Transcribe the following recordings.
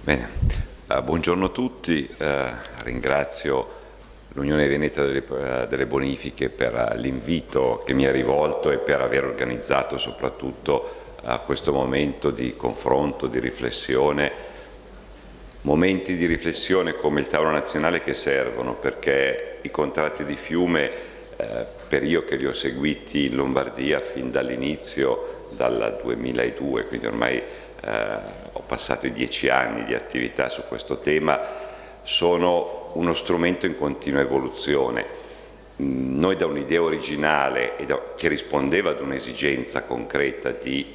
Bene, buongiorno a tutti, ringrazio l'Unione Veneta delle Bonifiche per l'invito che mi ha rivolto e per aver organizzato soprattutto questo momento di confronto, di riflessione, momenti di riflessione come il tavolo nazionale che servono, perché i contratti di fiume, per io che li ho seguiti in Lombardia fin dall'inizio, dal 2002, quindi ormai ho passato i 10 anni di attività su questo tema, sono uno strumento in continua evoluzione. Noi da un'idea originale che rispondeva ad un'esigenza concreta di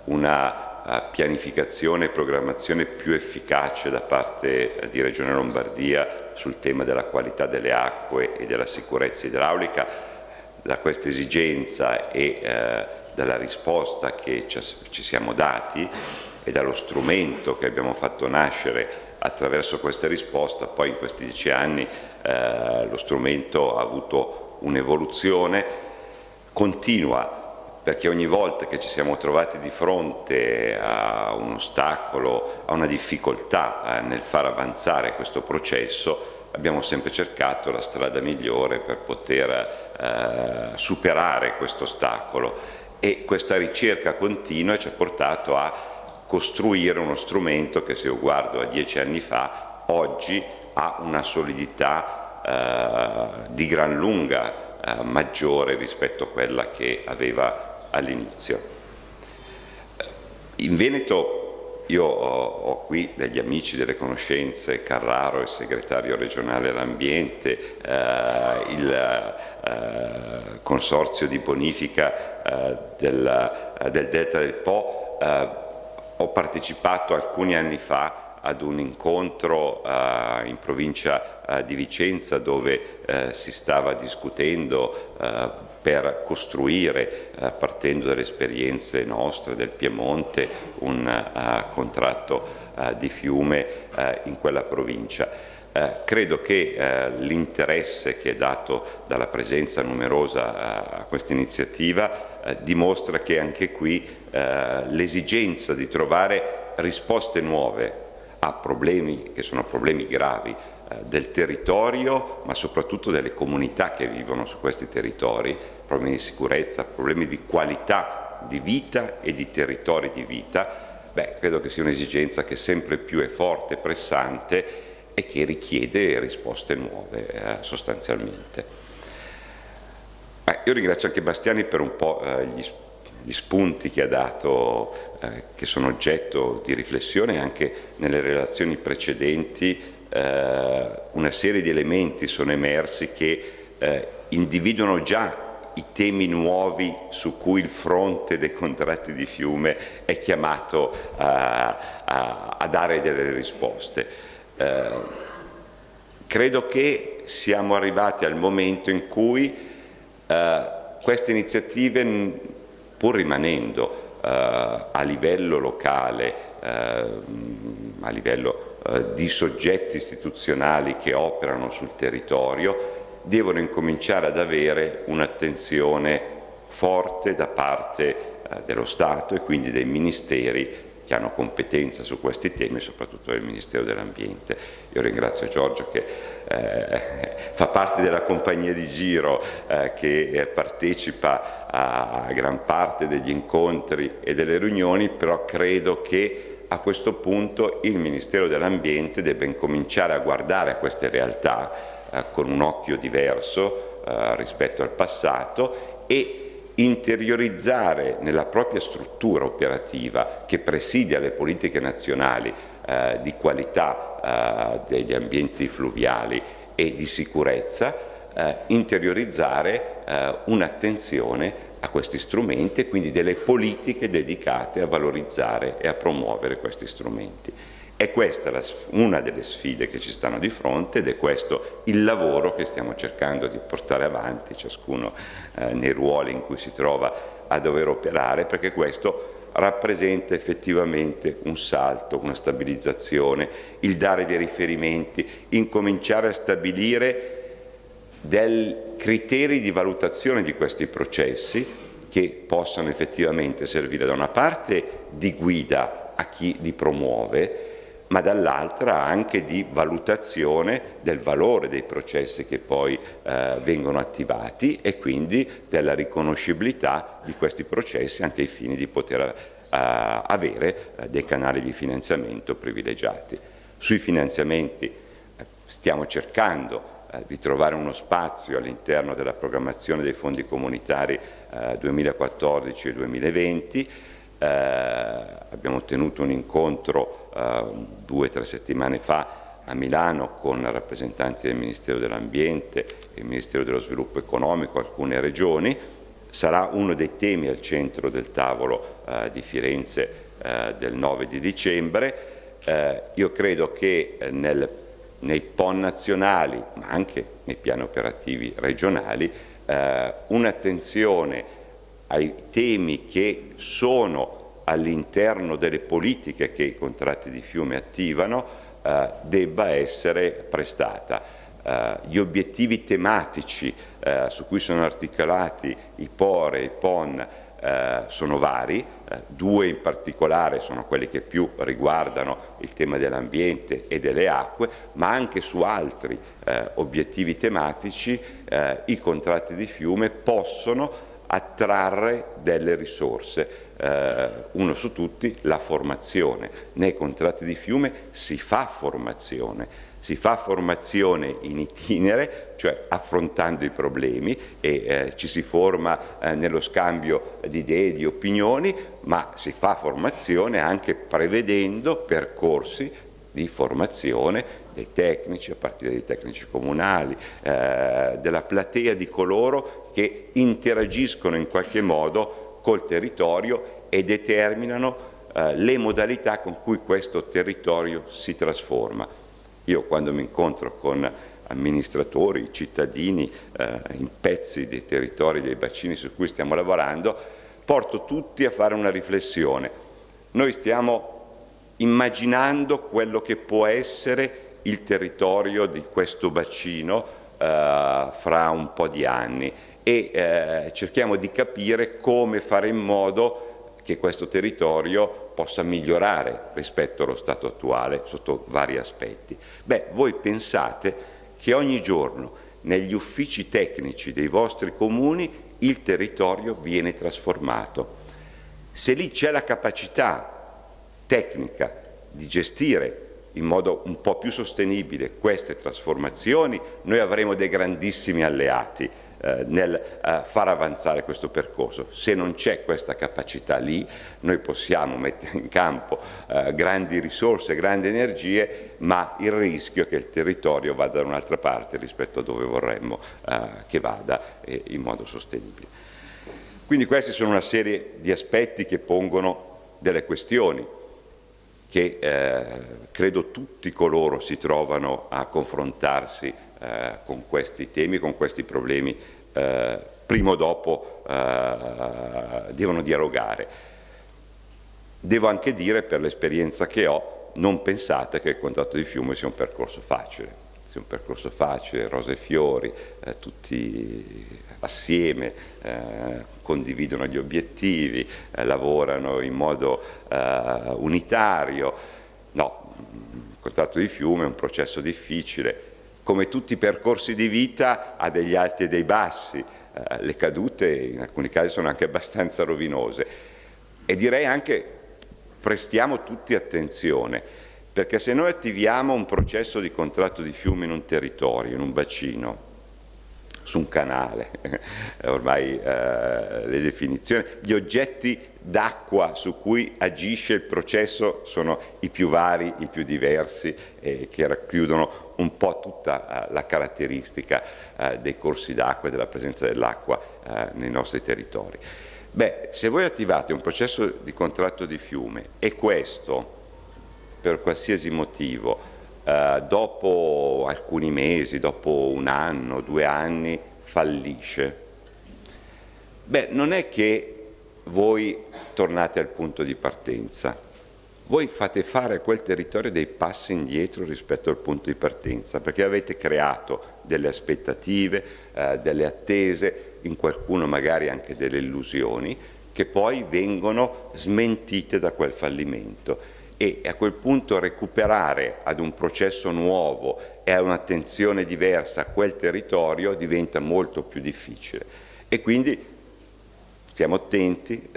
una pianificazione e programmazione più efficace da parte di Regione Lombardia sul tema della qualità delle acque e della sicurezza idraulica, da questa esigenza e dalla risposta che ci siamo dati e dallo strumento che abbiamo fatto nascere attraverso questa risposta, poi in questi 10 anni lo strumento ha avuto un'evoluzione continua, perché ogni volta che ci siamo trovati di fronte a un ostacolo, a una difficoltà nel far avanzare questo processo, abbiamo sempre cercato la strada migliore per poter superare questo ostacolo, e questa ricerca continua ci ha portato a costruire uno strumento che, se io guardo a 10 anni fa, oggi ha una solidità di gran lunga maggiore rispetto a quella che aveva all'inizio. In Veneto io ho qui degli amici, delle conoscenze, Carraro, il segretario regionale all'ambiente, il consorzio di bonifica del Delta del Po. Ho partecipato alcuni anni fa ad un incontro in provincia di Vicenza dove si stava discutendo per costruire, partendo dalle esperienze nostre del Piemonte, un contratto di fiume in quella provincia. Credo che l'interesse che è dato dalla presenza numerosa a questa iniziativa dimostra che anche qui l'esigenza di trovare risposte nuove a problemi che sono problemi gravi del territorio, ma soprattutto delle comunità che vivono su questi territori, problemi di sicurezza, problemi di qualità di vita e di territori di vita, credo che sia un'esigenza che sempre più è forte, pressante e che richiede risposte nuove sostanzialmente. Io ringrazio anche Bastiani per un po' gli spunti che ha dato, che sono oggetto di riflessione anche nelle relazioni precedenti. Una serie di elementi sono emersi che individuano già i temi nuovi su cui il fronte dei contratti di fiume è chiamato a dare delle risposte. Credo che siamo arrivati al momento in cui queste iniziative, pur rimanendo a livello locale, a livello di soggetti istituzionali che operano sul territorio, devono incominciare ad avere un'attenzione forte da parte dello Stato e quindi dei ministeri che hanno competenza su questi temi, soprattutto del Ministero dell'Ambiente. Io ringrazio Giorgio che fa parte della compagnia di giro che partecipa a gran parte degli incontri e delle riunioni, però credo che a questo punto il Ministero dell'Ambiente debba incominciare a guardare a queste realtà con un occhio diverso rispetto al passato e interiorizzare nella propria struttura operativa che presidia le politiche nazionali di qualità degli ambienti fluviali e di sicurezza, interiorizzare un'attenzione a questi strumenti e quindi delle politiche dedicate a valorizzare e a promuovere questi strumenti. È questa una delle sfide che ci stanno di fronte ed è questo il lavoro che stiamo cercando di portare avanti, ciascuno nei ruoli in cui si trova a dover operare, perché questo rappresenta effettivamente un salto, una stabilizzazione, il dare dei riferimenti, incominciare a stabilire dei criteri di valutazione di questi processi che possano effettivamente servire da una parte di guida a chi li promuove, ma dall'altra anche di valutazione del valore dei processi che poi vengono attivati e quindi della riconoscibilità di questi processi anche ai fini di poter avere dei canali di finanziamento privilegiati. Sui finanziamenti stiamo cercando di trovare uno spazio all'interno della programmazione dei fondi comunitari 2014 e 2020. Abbiamo tenuto un incontro 2 o 3 settimane fa a Milano con rappresentanti del Ministero dell'Ambiente, il Ministero dello Sviluppo Economico, alcune regioni. Sarà uno dei temi al centro del tavolo di Firenze del 9 di dicembre. Io credo che nei PON nazionali, ma anche nei piani operativi regionali, un'attenzione ai temi che sono all'interno delle politiche che i contratti di fiume attivano debba essere prestata. Gli obiettivi tematici su cui sono articolati i POR e i PON sono vari, 2 in particolare sono quelli che più riguardano il tema dell'ambiente e delle acque, ma anche su altri obiettivi tematici i contratti di fiume possono attrarre delle risorse. Uno su tutti, la formazione. Nei contratti di fiume si fa formazione in itinere, cioè affrontando i problemi e ci si forma nello scambio di idee, di opinioni, ma si fa formazione anche prevedendo percorsi di formazione dei tecnici, a partire dai tecnici comunali, della platea di coloro che interagiscono in qualche modo col territorio e determinano le modalità con cui questo territorio si trasforma. Io quando mi incontro con amministratori, cittadini, in pezzi dei territori, dei bacini su cui stiamo lavorando, porto tutti a fare una riflessione. Noi stiamo immaginando quello che può essere il territorio di questo bacino fra un po' di anni e cerchiamo di capire come fare in modo che questo territorio possa migliorare rispetto allo stato attuale sotto vari aspetti. Beh, voi pensate che ogni giorno negli uffici tecnici dei vostri comuni il territorio viene trasformato. Se lì c'è la capacità tecnica di gestire in modo un po' più sostenibile queste trasformazioni, noi avremo dei grandissimi alleati nel far avanzare questo percorso. Se non c'è questa capacità lì, noi possiamo mettere in campo grandi risorse, grandi energie, ma il rischio è che il territorio vada da un'altra parte rispetto a dove vorremmo che vada in modo sostenibile. Quindi questi sono una serie di aspetti che pongono delle questioni che credo tutti coloro si trovano a confrontarsi con questi temi, con questi problemi, prima o dopo devono dialogare. Devo anche dire, per l'esperienza che ho, non pensate che il contratto di fiume sia un percorso facile. Sia un percorso facile, rose e fiori, tutti assieme condividono gli obiettivi, lavorano in modo unitario. No, il contratto di fiume è un processo difficile. Come tutti i percorsi di vita ha degli alti e dei bassi, le cadute in alcuni casi sono anche abbastanza rovinose e direi anche prestiamo tutti attenzione, perché se noi attiviamo un processo di contratto di fiume in un territorio, in un bacino, su un canale, ormai le definizioni, gli oggetti d'acqua su cui agisce il processo sono i più vari, i più diversi, che racchiudono un po' tutta la caratteristica dei corsi d'acqua e della presenza dell'acqua nei nostri territori. Beh, se voi attivate un processo di contratto di fiume e questo, per qualsiasi motivo, dopo alcuni mesi, dopo 1 anno, 2 anni, fallisce, beh, non è che voi tornate al punto di partenza, voi fate fare a quel territorio dei passi indietro rispetto al punto di partenza, perché avete creato delle aspettative, delle attese, in qualcuno magari anche delle illusioni, che poi vengono smentite da quel fallimento. e a quel punto recuperare ad un processo nuovo e a un'attenzione diversa a quel territorio diventa molto più difficile. E quindi stiamo attenti,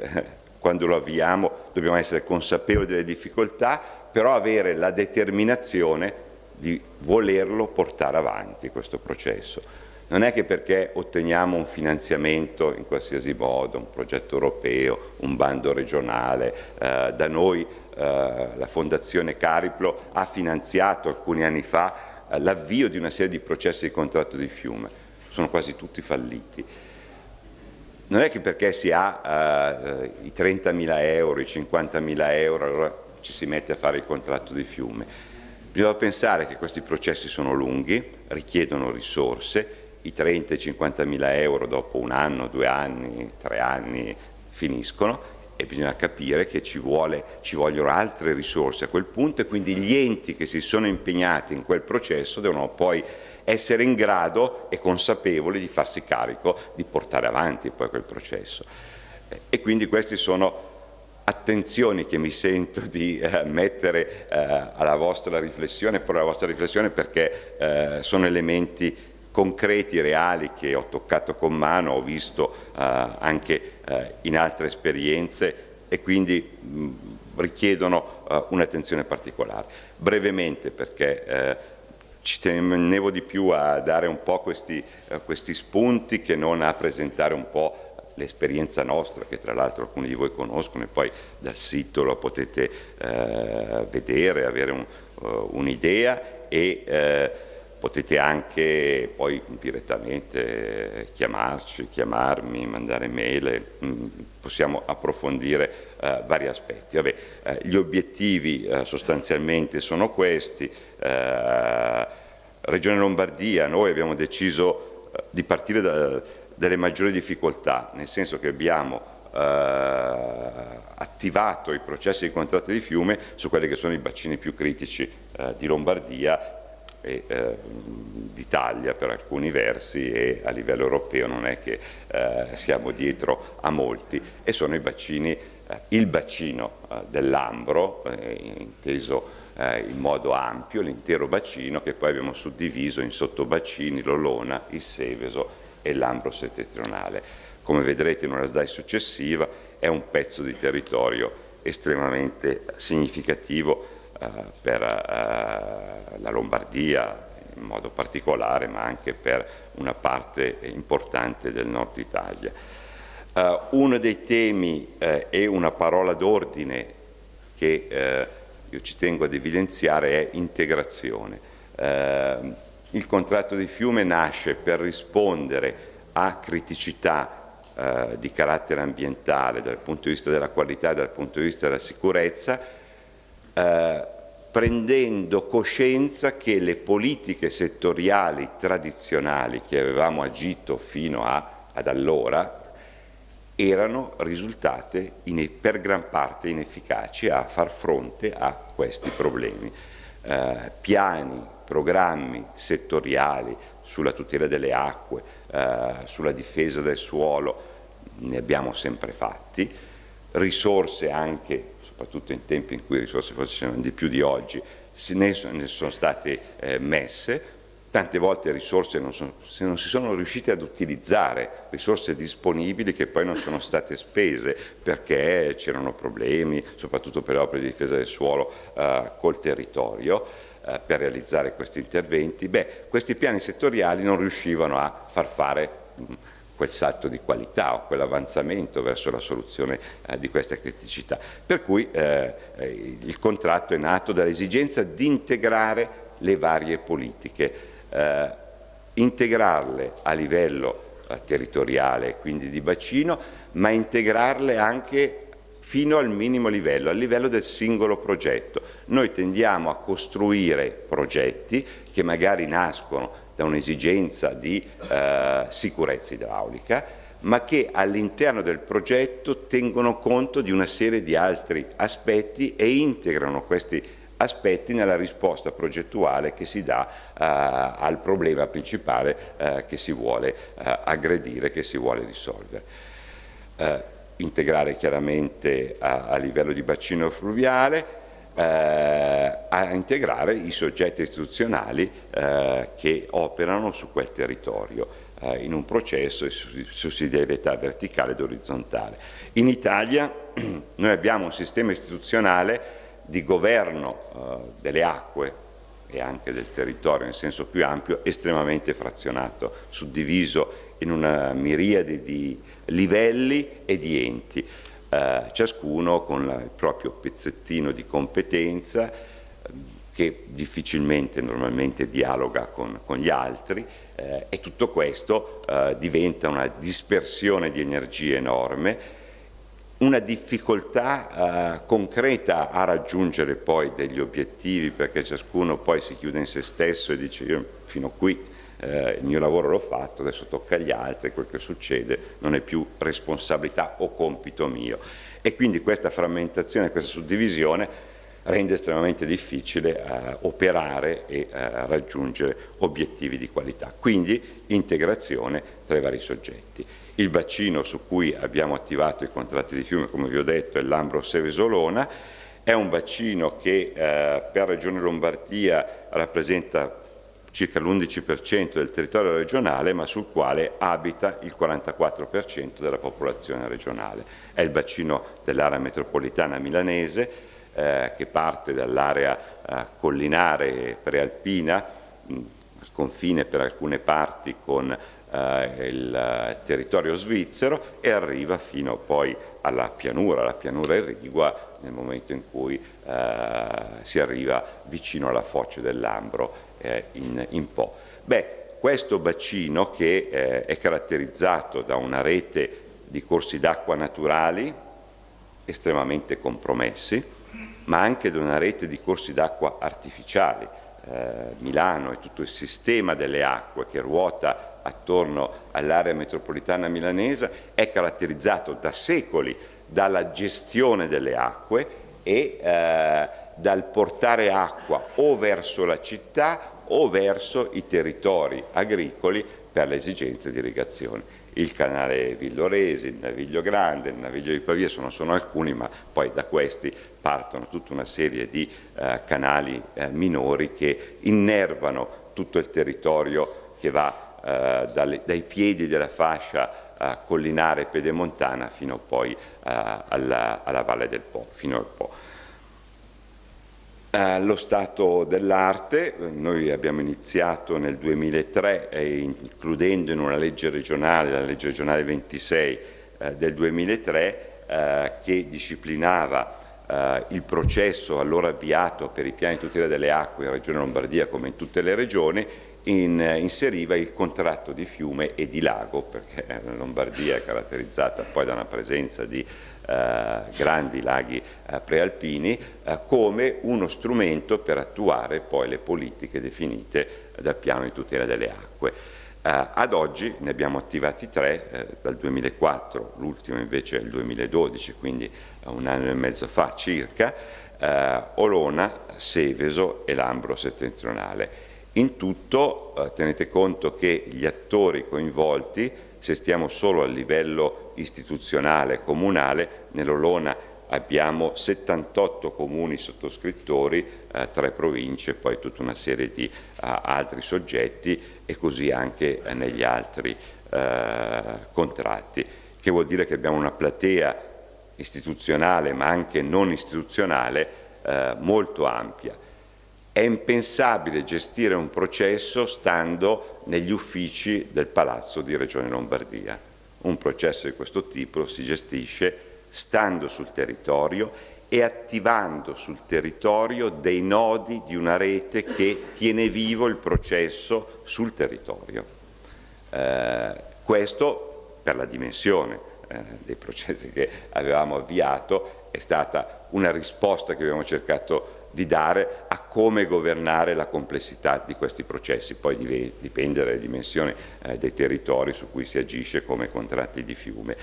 quando lo avviamo dobbiamo essere consapevoli delle difficoltà, però avere la determinazione di volerlo portare avanti questo processo. Non è che perché otteniamo un finanziamento in qualsiasi modo, un progetto europeo, un bando regionale, da noi la Fondazione Cariplo ha finanziato alcuni anni fa l'avvio di una serie di processi di contratto di fiume, sono quasi tutti falliti. Non è che perché si ha i 30.000 euro, i 50.000 euro, allora ci si mette a fare il contratto di fiume. Bisogna pensare che questi processi sono lunghi, richiedono risorse, i 30 e 50.000 euro dopo 1 anno, 2 anni, 3 anni finiscono e bisogna capire che ci vogliono altre risorse a quel punto e quindi gli enti che si sono impegnati in quel processo devono poi essere in grado e consapevoli di farsi carico di portare avanti poi quel processo. E quindi questi sono attenzioni che mi sento di mettere alla vostra riflessione, perché sono elementi concreti, reali, che ho toccato con mano, ho visto anche in altre esperienze e quindi richiedono un'attenzione particolare. Brevemente, perché ci tenevo di più a dare un po' questi spunti che non a presentare un po' l'esperienza nostra, che tra l'altro alcuni di voi conoscono e poi dal sito lo potete vedere, avere un'idea e potete anche poi direttamente chiamarmi, mandare mail, possiamo approfondire vari aspetti. Vabbè, gli obiettivi sostanzialmente sono questi. Regione Lombardia, noi abbiamo deciso di partire dalle maggiori difficoltà, nel senso che abbiamo attivato i processi di contratti di fiume su quelli che sono i bacini più critici di Lombardia e d'Italia per alcuni versi, e a livello europeo non è che siamo dietro a molti, e sono i bacini, il bacino dell'Ambro, inteso in modo ampio, l'intero bacino, che poi abbiamo suddiviso in sottobacini, l'Olona, il Seveso e l'Ambro settentrionale. Come vedrete in una slide successiva è un pezzo di territorio estremamente significativo per la Lombardia in modo particolare, ma anche per una parte importante del nord Italia. Uno dei temi e una parola d'ordine che io ci tengo ad evidenziare è integrazione. Il contratto di fiume nasce per rispondere a criticità di carattere ambientale dal punto di vista della qualità e dal punto di vista della sicurezza, prendendo coscienza che le politiche settoriali tradizionali che avevamo agito fino ad allora erano risultate per gran parte inefficaci a far fronte a questi problemi. Piani, programmi settoriali sulla tutela delle acque, sulla difesa del suolo ne abbiamo sempre fatti, risorse anche, soprattutto in tempi in cui le risorse forse c'erano di più di oggi, ne sono state messe. Tante volte risorse non si sono riuscite ad utilizzare, risorse disponibili che poi non sono state spese perché c'erano problemi, soprattutto per le opere di difesa del suolo col territorio, per realizzare questi interventi. Questi piani settoriali non riuscivano a far fare quel salto di qualità o quell'avanzamento verso la soluzione di questa criticità. Per cui il contratto è nato dall'esigenza di integrare le varie politiche, integrarle a livello territoriale, quindi di bacino, ma integrarle anche fino al minimo livello, al livello del singolo progetto. Noi tendiamo a costruire progetti che magari nascono da un'esigenza di sicurezza idraulica, ma che all'interno del progetto tengono conto di una serie di altri aspetti e integrano questi aspetti nella risposta progettuale che si dà al problema principale che si vuole aggredire, che si vuole risolvere. Integrare chiaramente a livello di bacino fluviale, a integrare i soggetti istituzionali che operano su quel territorio in un processo di sussidiarietà verticale ed orizzontale. In Italia noi abbiamo un sistema istituzionale di governo delle acque e anche del territorio in senso più ampio estremamente frazionato, suddiviso in una miriade di livelli e di enti, ciascuno con il proprio pezzettino di competenza che difficilmente normalmente dialoga con gli altri, e tutto questo diventa una dispersione di energie enorme, una difficoltà concreta a raggiungere poi degli obiettivi, perché ciascuno poi si chiude in se stesso e dice io fino a qui il mio lavoro l'ho fatto, adesso tocca agli altri, quel che succede non è più responsabilità o compito mio. E quindi questa frammentazione, questa suddivisione rende estremamente difficile operare e raggiungere obiettivi di qualità. Quindi integrazione tra i vari soggetti. Il bacino su cui abbiamo attivato i contratti di fiume, come vi ho detto, è l'Ambro-Sevesolona, è un bacino che per Regione Lombardia rappresenta circa l'11% del territorio regionale, ma sul quale abita il 44% della popolazione regionale. È il bacino dell'area metropolitana milanese, che parte dall'area collinare prealpina, al confine per alcune parti con il territorio svizzero, e arriva fino poi alla pianura irrigua nel momento in cui si arriva vicino alla foce dell'Ambro in Po. Questo bacino che è caratterizzato da una rete di corsi d'acqua naturali estremamente compromessi, ma anche da una rete di corsi d'acqua artificiali. Milano e tutto il sistema delle acque che ruota attorno all'area metropolitana milanese è caratterizzato da secoli dalla gestione delle acque e dal portare acqua o verso la città o verso i territori agricoli per le esigenze di irrigazione. Il canale Villoresi, il Naviglio Grande, il Naviglio di Pavia sono alcuni, ma poi da questi partono tutta una serie di canali minori che innervano tutto il territorio che va dai piedi della fascia collinare pedemontana fino poi alla Valle del Po, fino al Po. Lo stato dell'arte, noi abbiamo iniziato nel 2003 includendo in una legge regionale, la legge regionale 26 del 2003, che disciplinava il processo allora avviato per i piani di tutela delle acque in Regione Lombardia come in tutte le regioni, inseriva il contratto di fiume e di lago, perché la Lombardia è caratterizzata poi da una presenza di grandi laghi prealpini, come uno strumento per attuare poi le politiche definite dal piano di tutela delle acque. Ad oggi ne abbiamo attivati 3 dal 2004, l'ultimo invece è il 2012, quindi un anno e mezzo fa circa, Olona, Seveso e Lambro settentrionale. In tutto tenete conto che gli attori coinvolti, se stiamo solo a livello istituzionale comunale, nell'Olona abbiamo 78 comuni sottoscrittori, 3 province, poi tutta una serie di altri soggetti e così anche negli altri contratti, che vuol dire che abbiamo una platea istituzionale ma anche non istituzionale molto ampia. È impensabile gestire un processo stando negli uffici del Palazzo di Regione Lombardia. Un processo di questo tipo si gestisce stando sul territorio e attivando sul territorio dei nodi di una rete che tiene vivo il processo sul territorio. Questo per la dimensione dei processi che avevamo avviato è stata una risposta che abbiamo cercato di dare a come governare la complessità di questi processi. Poi dipende dalle dimensioni dei territori su cui si agisce come contratti di fiume.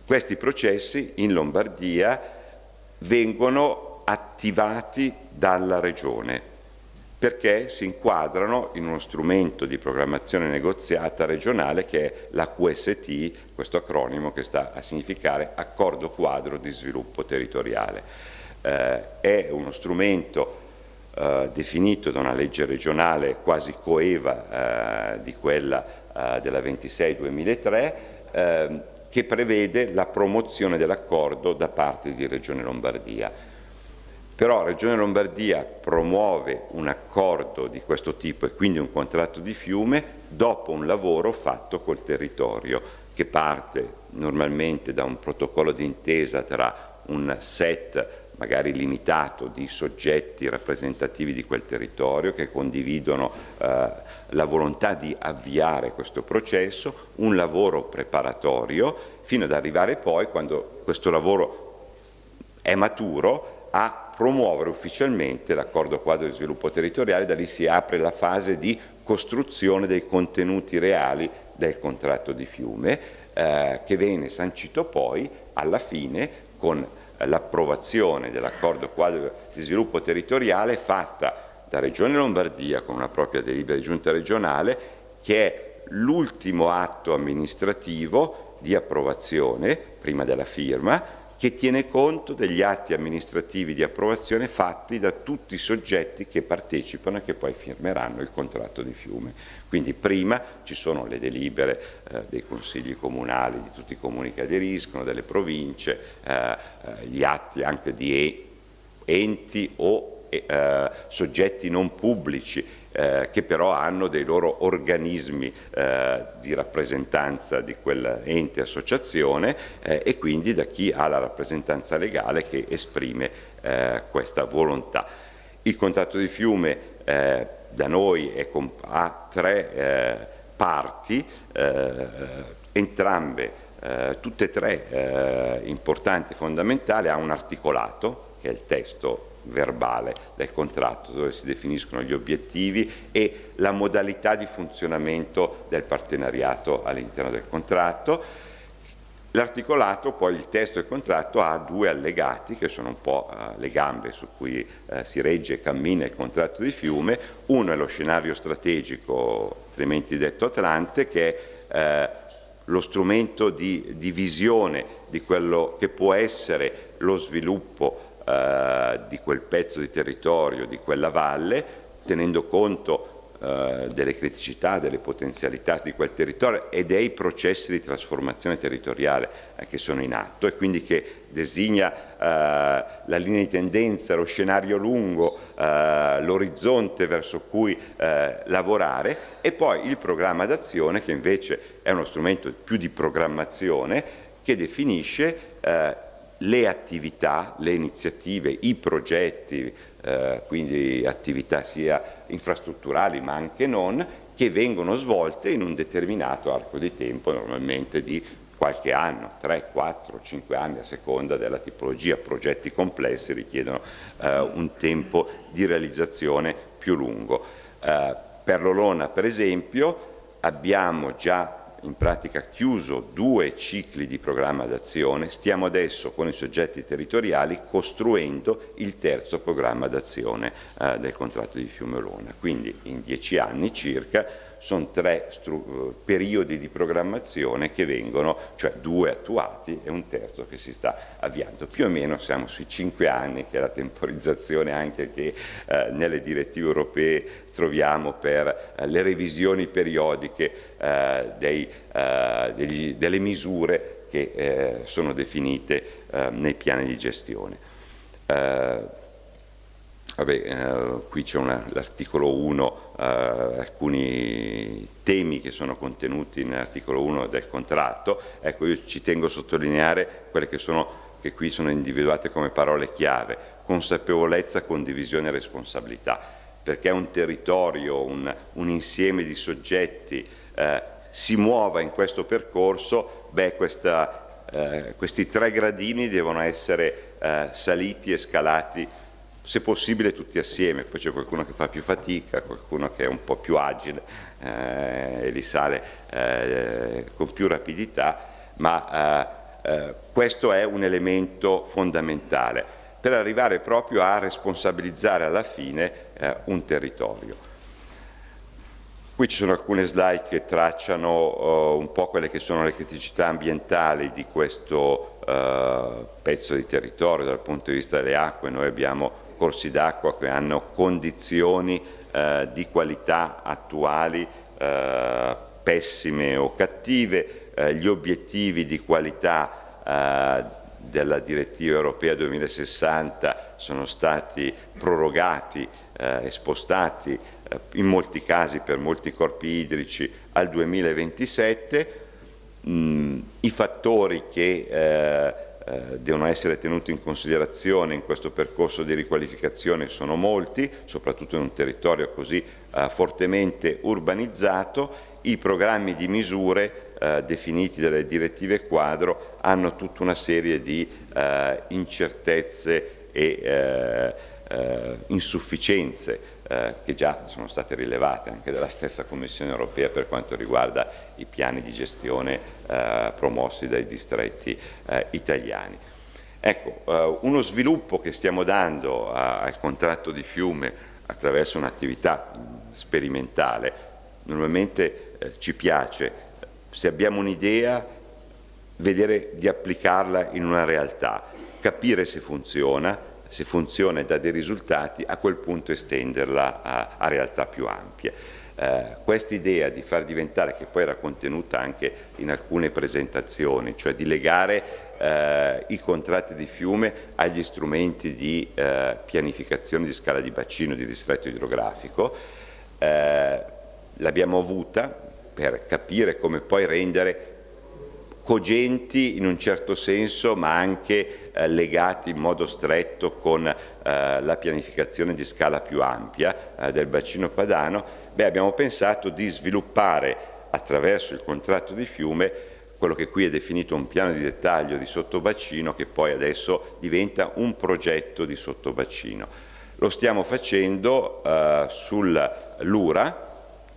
Questi processi in Lombardia vengono attivati dalla Regione perché si inquadrano in uno strumento di programmazione negoziata regionale che è la QST, questo acronimo che sta a significare Accordo Quadro di Sviluppo Territoriale. è uno strumento definito da una legge regionale quasi coeva di quella della 26/2003, che prevede la promozione dell'accordo da parte di Regione Lombardia. Però Regione Lombardia promuove un accordo di questo tipo e quindi un contratto di fiume dopo un lavoro fatto col territorio, che parte normalmente da un protocollo d'intesa tra un set magari limitato di soggetti rappresentativi di quel territorio che condividono la volontà di avviare questo processo, un lavoro preparatorio, fino ad arrivare poi, quando questo lavoro è maturo, a promuovere ufficialmente l'accordo quadro di sviluppo territoriale. Da lì si apre la fase di costruzione dei contenuti reali del contratto di fiume, che viene sancito poi alla fine con l'approvazione dell'accordo quadro di sviluppo territoriale fatta da Regione Lombardia con una propria delibera di giunta regionale, che è l'ultimo atto amministrativo di approvazione prima della firma, che tiene conto degli atti amministrativi di approvazione fatti da tutti i soggetti che partecipano e che poi firmeranno il contratto di fiume. Quindi prima ci sono le delibere dei consigli comunali di tutti i comuni che aderiscono, delle province, gli atti anche di enti o soggetti non pubblici che però hanno dei loro organismi di rappresentanza di quell'ente associazione e quindi da chi ha la rappresentanza legale che esprime questa volontà. Il contratto di fiume da noi ha tre parti, entrambe, tutte e tre importanti e fondamentali. Ha un articolato, che è il testo verbale del contratto, dove si definiscono gli obiettivi e la modalità di funzionamento del partenariato all'interno del contratto. L'articolato, poi il testo del contratto, ha due allegati che sono un po' le gambe su cui si regge e cammina il contratto di fiume. Uno è lo scenario strategico, altrimenti detto Atlante, che è lo strumento di visione di quello che può essere lo sviluppo di quel pezzo di territorio, di quella valle, tenendo conto delle criticità, delle potenzialità di quel territorio e dei processi di trasformazione territoriale che sono in atto, e quindi che designa la linea di tendenza, lo scenario lungo, l'orizzonte verso cui lavorare, e poi il programma d'azione, che invece è uno strumento più di programmazione, che definisce le attività, le iniziative, i progetti, quindi attività sia infrastrutturali ma anche non, che vengono svolte in un determinato arco di tempo, normalmente di qualche anno, 3, 4, 5 anni a seconda della tipologia. Progetti complessi richiedono un tempo di realizzazione più lungo. Per l'Olona, per esempio, abbiamo già in pratica chiuso 2 cicli di programma d'azione. Stiamo adesso con i soggetti territoriali costruendo il terzo programma d'azione del contratto di Fiume Olona. Quindi in 10 anni circa sono 3 periodi di programmazione che vengono, cioè 2 attuati e un terzo che si sta avviando. Più o meno siamo sui 5 anni, che è la temporizzazione anche che nelle direttive europee troviamo per le revisioni periodiche delle misure che sono definite nei piani di gestione. Qui c'è l'articolo 1, alcuni temi che sono contenuti nell'articolo 1 del contratto. Ecco, io ci tengo a sottolineare quelle che qui sono individuate come parole chiave: consapevolezza, condivisione e responsabilità, perché un territorio, un insieme di soggetti si muova in questo percorso, questi 3 gradini devono essere saliti e scalati, se possibile tutti assieme. Poi c'è qualcuno che fa più fatica, qualcuno che è un po' più agile e li sale con più rapidità, ma questo è un elemento fondamentale per arrivare proprio a responsabilizzare alla fine un territorio. Qui ci sono alcune slide che tracciano un po' quelle che sono le criticità ambientali di questo pezzo di territorio dal punto di vista delle acque. Noi abbiamo corsi d'acqua che hanno condizioni di qualità attuali pessime o cattive. Gli obiettivi di qualità della direttiva europea 2060 sono stati prorogati e spostati in molti casi per molti corpi idrici al 2027. I fattori che devono essere tenuti in considerazione in questo percorso di riqualificazione sono molti, soprattutto in un territorio così fortemente urbanizzato. I programmi di misure definiti dalle direttive quadro hanno tutta una serie di incertezze e insufficienze che già sono state rilevate anche dalla stessa Commissione europea per quanto riguarda i piani di gestione promossi dai distretti italiani. Ecco, uno sviluppo che stiamo dando al contratto di fiume attraverso un'attività sperimentale, normalmente ci piace, se abbiamo un'idea, vedere di applicarla in una realtà, capire se funziona e dà dei risultati, a quel punto estenderla a realtà più ampie. Questa idea di far diventare, che poi era contenuta anche in alcune presentazioni, cioè di legare i contratti di fiume agli strumenti di pianificazione di scala di bacino, di distretto idrografico, l'abbiamo avuta per capire come poi rendere cogenti in un certo senso, ma anche legati in modo stretto con la pianificazione di scala più ampia del bacino padano. Abbiamo pensato di sviluppare attraverso il contratto di fiume quello che qui è definito un piano di dettaglio di sottobacino, che poi adesso diventa un progetto di sottobacino. Lo stiamo facendo sull'Ura,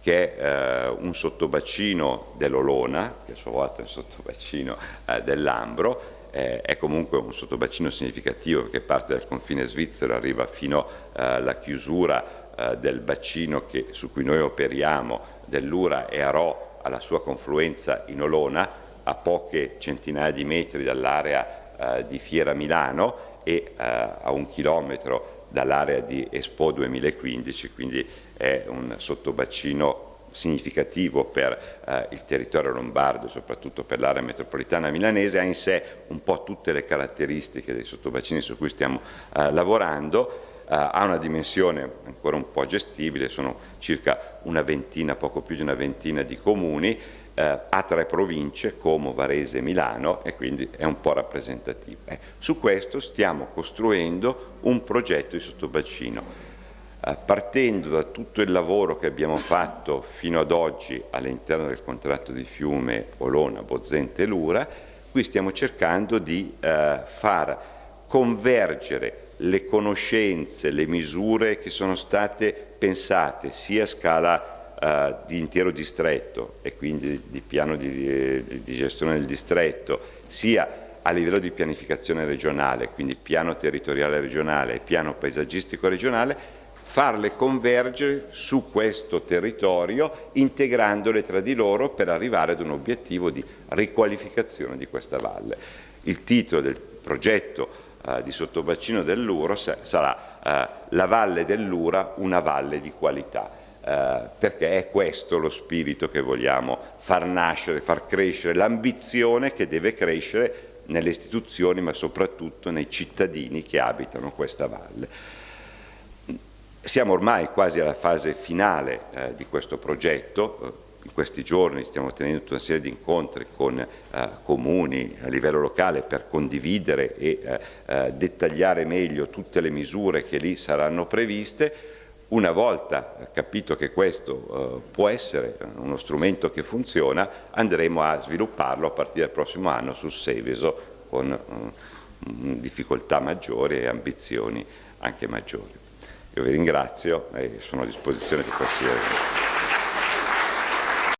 che è un sottobacino dell'Olona, che a sua volta è un sottobacino dell'Ambro. È comunque un sottobacino significativo perché parte dal confine svizzero, arriva fino alla chiusura del bacino su cui noi operiamo, dell'Ura, e Arò alla sua confluenza in Olona, a poche centinaia di metri dall'area di Fiera Milano e a 1 chilometro dall'area di Expo 2015, quindi è un sottobacino significativo per il territorio lombardo, soprattutto per l'area metropolitana milanese. Ha in sé un po' tutte le caratteristiche dei sottobacini su cui stiamo lavorando. Ha una dimensione ancora un po' gestibile, sono circa una ventina, poco più di una ventina di comuni, ha 3 province, Como, Varese e Milano, e quindi è un po' rappresentativo. Su questo stiamo costruendo un progetto di sottobacino. Partendo da tutto il lavoro che abbiamo fatto fino ad oggi all'interno del contratto di fiume Olona, Bozzente e Lura, qui stiamo cercando di far convergere le conoscenze, le misure che sono state pensate sia a scala di intero distretto e quindi di piano di gestione del distretto, sia a livello di pianificazione regionale, quindi piano territoriale regionale e piano paesaggistico regionale, farle convergere su questo territorio, integrandole tra di loro per arrivare ad un obiettivo di riqualificazione di questa valle. Il titolo del progetto di sottobacino dell'Ura sarà La Valle dell'Ura, una valle di qualità, perché è questo lo spirito che vogliamo far nascere, far crescere, l'ambizione che deve crescere nelle istituzioni, ma soprattutto nei cittadini che abitano questa valle. Siamo ormai quasi alla fase finale di questo progetto. In questi giorni stiamo tenendo una serie di incontri con comuni a livello locale per condividere e dettagliare meglio tutte le misure che lì saranno previste. Una volta capito che questo può essere uno strumento che funziona, andremo a svilupparlo a partire dal prossimo anno sul Seveso con difficoltà maggiori e ambizioni anche maggiori. Io vi ringrazio e sono a disposizione di qualsiasi